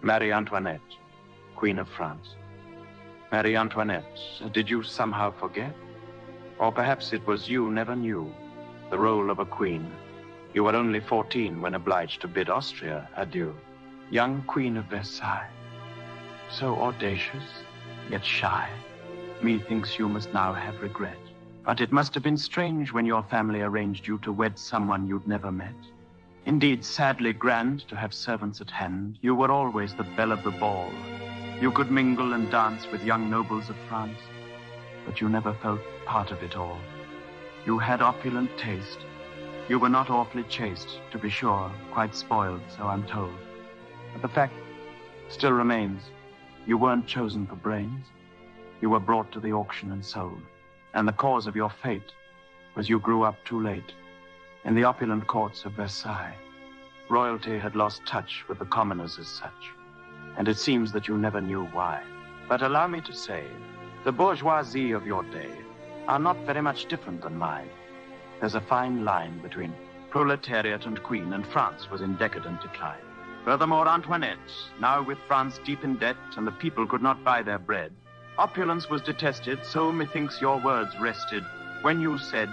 Marie Antoinette, Queen of France. Marie Antoinette, did you somehow forget? Or perhaps it was you never knew the role of a queen. You were only 14 when obliged to bid Austria adieu. Young Queen of Versailles, so audacious, yet shy. Methinks you must now have regret. But it must have been strange when your family arranged you to wed someone you'd never met. Indeed, sadly grand to have servants at hand. You were always the belle of the ball. You could mingle and dance with young nobles of France, but you never felt part of it all. You had opulent taste. You were not awfully chaste, to be sure, quite spoiled, so I'm told. But the fact still remains, you weren't chosen for brains. You were brought to the auction and sold. And the cause of your fate was you grew up too late. In the opulent courts of Versailles, royalty had lost touch with the commoners as such. And it seems that you never knew why. But allow me to say, the bourgeoisie of your day are not very much different than mine. There's a fine line between proletariat and queen, and France was in decadent decline. Furthermore, Antoinette, now with France deep in debt and the people could not buy their bread, opulence was detested, so methinks your words rested when you said,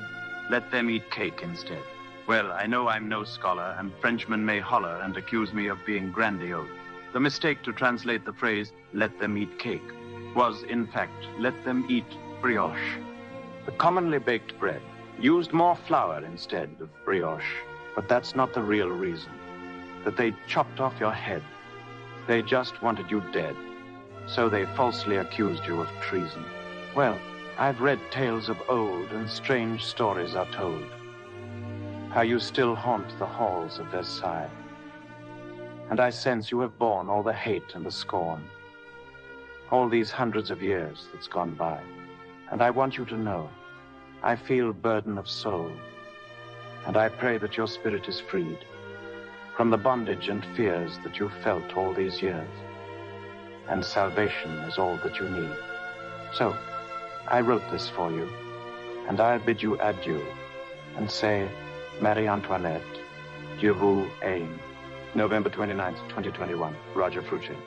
let them eat cake instead. Well, I know I'm no scholar, and Frenchmen may holler and accuse me of being grandiose. The mistake to translate the phrase, let them eat cake, was, in fact, let them eat brioche. The commonly baked bread used more flour instead of brioche, but that's not the real reason. That they chopped off your head. They just wanted you dead. So they falsely accused you of treason. Well, I've read tales of old, and strange stories are told. How you still haunt the halls of Versailles. And I sense you have borne all the hate and the scorn. All these hundreds of years that's gone by. And I want you to know, I feel burden of soul. And I pray that your spirit is freed from the bondage and fears that you felt all these years. And salvation is all that you need. So, I wrote this for you, and I'll bid you adieu, and say, Marie Antoinette, Dieu vous aime. November 29th, 2021, Roger Fruchet.